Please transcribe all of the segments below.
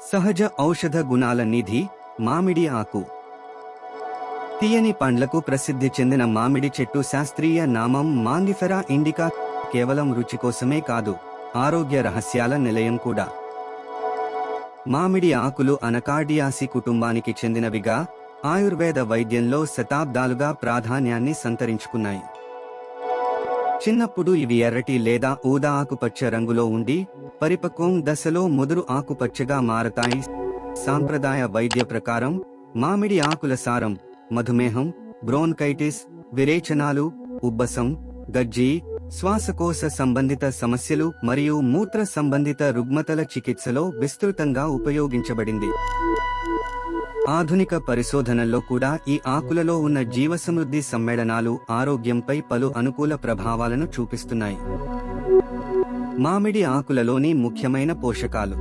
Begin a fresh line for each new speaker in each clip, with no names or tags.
సహజ ఔషధ గుణాల నిధి మామిడి ఆకు. తీయని పండ్లకు ప్రసిద్ధి చెందిన మామిడి చెట్టు శాస్త్రీయ నామం మాంగిఫెరా ఇండికా కేవలం రుచి కోసమే కాదు, ఆరోగ్య రహస్యాల నిలయం కూడా. మామిడి ఆకులు అనకార్డియాసి కుటుంబానికి చెందినవిగా ఆయుర్వేద వైద్యంలో శతాబ్దాలుగా ప్రాధాన్యాన్ని సంతరించుకున్నాయి. చిన్నప్పుడు ఇవి ఎర్రటి లేదా ఊదా ఆకుపచ్చ రంగులో ఉండి పరిపక్వం దశలో ముదురు ఆకుపచ్చగా మారతాయి. సాంప్రదాయ వైద్య ప్రకారం మామిడి ఆకుల సారం మధుమేహం, బ్రోన్కైటిస్, విరేచనాలు, ఉబ్బసం, గజ్జి, శ్వాసకోశ సంబంధిత సమస్యలు మరియు మూత్ర సంబంధిత రుగ్మతల చికిత్సలో విస్తృతంగా ఉపయోగించబడింది. ఆధునిక పరిశోధనల్లో కూడా ఈ ఆకులలో ఉన్న జీవసమృద్ధి సమ్మేళనాలు ఆరోగ్యంపై పలు అనుకూల ప్రభావాలను చూపిస్తున్నాయి. మామిడి ఆకులలోని ముఖ్యమైన పోషకాలు.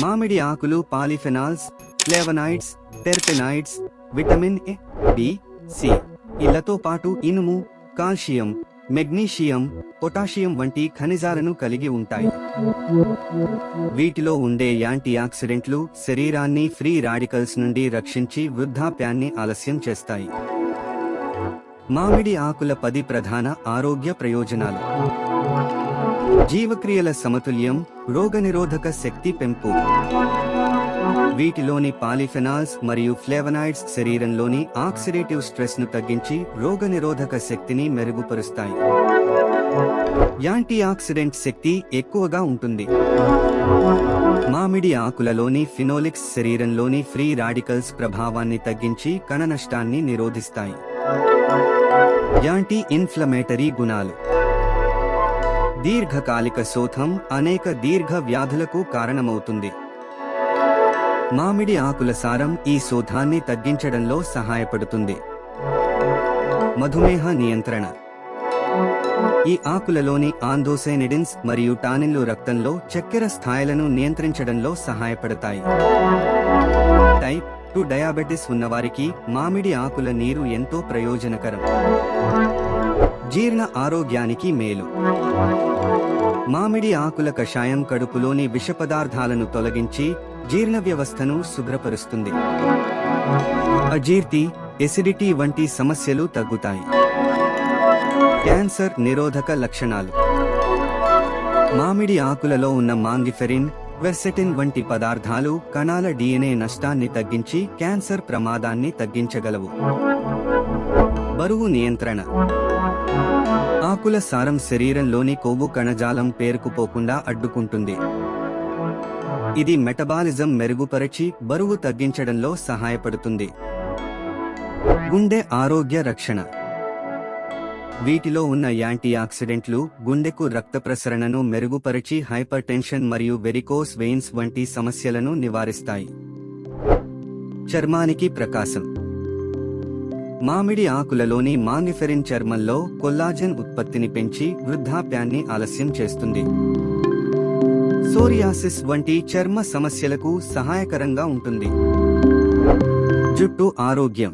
మామిడి ఆకులు polyphenols, flavonoids, terpenoids, vitamin A, B, C, ఇళ్లతో పాటు ఇనుము, కాల్షియం, మెగ్నీషియం, పొటాషియం వంటి ఖనిజాలను కలిగి ఉంటాయి. వీటిలో ఉండే యాంటీ ఆక్సిడెంట్లు శరీరాన్ని ఫ్రీ రాడికల్స్ నుండి రక్షించి వృద్ధాప్యాన్ని ఆలస్యం చేస్తాయి. మామిడి ఆకుల 10 ప్రధాన ఆరోగ్య ప్రయోజనాలు. జీవక్రియల సమతుల్యం, రోగనిరోధక శక్తి పెంపు. వీటిలోని పాలిఫెనాల్స్ మరియు ఫ్లేవనాయిడ్స్ శరీరంలోని ఆక్సిడేటివ్ స్ట్రెస్ ను తగ్గించి రోగనిరోధక శక్తిని మెరుగుపరుస్తాయి. యాంటీ ఆక్సిడెంట్ శక్తి ఎక్కువగా ఉంటుంది. మామిడి ఆకులలోని ఫినోలిక్స్ శరీరంలోని ఫ్రీ రాడికల్స్ ప్రభావాన్ని తగ్గించి కణ నష్టాన్ని నిరోధిస్తాయి. యాంటీ ఇన్ఫ్లమేటరీ గుణాలు. దీర్ఘకాలిక శోథం అనేక దీర్ఘ వ్యాధులకు కారణమవుతుంది. మామిడి ఆకుల సారం ఈ శోథాన్ని తగ్గించడంలో సహాయపడుతుంది. మధుమేహ నియంత్రణ. ఈ ఆకులలోని ఆందోసైనిడిన్స్ మరియు టానిన్లు రక్తంలో చక్కెర స్థాయిలను నియంత్రించడంలో సహాయపడతాయి. టైప్ 2 డయాబెటిస్ ఉన్నవారికి మామిడి ఆకుల నీరు ఎంతో ప్రయోజనకరం. జీర్ణ ఆరోగ్యానికి మేలు. మామిడి ఆకుల కషాయం కడుపులోని విష పదార్థాలను తొలగించి జీర్ణ వ్యవస్థను శుభ్రపరుస్తుంది. అజీర్తి, ఎసిడిటీ వంటి సమస్యలు తగ్గుతాయి. క్యాన్సర్ నిరోధక లక్షణాలు. మామిడి ఆకులలో ఉన్న మాంగిఫెరిన్, క్వెర్సెటిన్ వంటి పదార్థాలు కణాల DNA నష్టాన్ని తగ్గించి క్యాన్సర్ ప్రమాదాన్ని తగ్గించగలవు. బరువు నియంత్రణ. ఆకుల సారం శరీరంలోని కొవ్వు కణజాలం పేరుకుపోకుండా అడ్డుకుంటుంది. ఇది మెటబాలిజం మెరుగుపరచి బరువు తగ్గించడంలో సహాయపడుతుంది. గుండె ఆరోగ్య రక్షణ. వీటిలో ఉన్న యాంటీ ఆక్సిడెంట్లు గుండెకు రక్త ప్రసరణను మెరుగుపరిచి హైపర్ టెన్షన్ మరియు వెరికోస్ వెయిన్స్ వంటి సమస్యలను నివారిస్తాయి. చర్మానికి ప్రకాశం. మామిడి ఆకులలోని మాంగిఫెరిన్ చర్మంలో కొల్లాజెన్ ఉత్పత్తిని పెంచి వృద్ధాప్యాన్ని ఆలస్యం చేస్తుంది. సోరియాసిస్ వంటి చర్మ సమస్యలకు సహాయకరంగా ఉంటుంది. జుట్టు ఆరోగ్యం.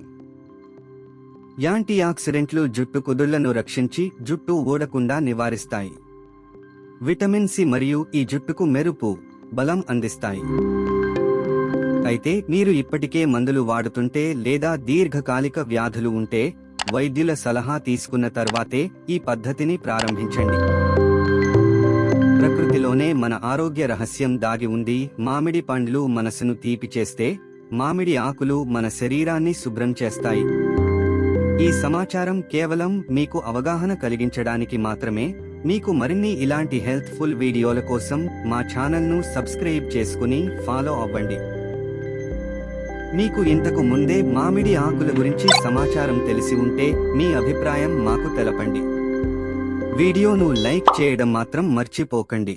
యాంటీ ఆక్సిడెంట్లు జుట్టు కుదుళ్లను రక్షించి జుట్టు ఊడకుండా నివారిస్తాయి. విటమిన్ సి మరియు ఈ జుట్టుకు మెరుపు, బలం అందిస్తాయి. అయితే మీరు ఇప్పటికే మందులు వాడుతుంటే లేదా దీర్ఘకాలిక వ్యాధులు ఉంటే వైద్యుల సలహా తీసుకున్న తర్వాతే ఈ పద్ధతిని ప్రారంభించండి. ప్రకృతిలోనే మన ఆరోగ్య రహస్యం దాగి ఉంది. మామిడి పండ్లు మనసును తీపి చేస్తే మామిడి ఆకులు మన శరీరాన్ని శుభ్రం చేస్తాయి. ఈ సమాచారం కేవలం మీకు అవగాహన కలిగించడానికి మాత్రమే. మీకు మరిన్ని ఇలాంటి హెల్త్ఫుల్ వీడియోల కోసం మా ఛానల్ను సబ్స్క్రైబ్ చేసుకుని ఫాలో అవ్వండి. మీకు ఇంతకు ముందే మామిడి ఆకుల గురించి సమాచారం తెలిసి ఉంటే మీ అభిప్రాయం మాకు తెలపండి. వీడియోను లైక్ చేయడం మాత్రం మర్చిపోకండి.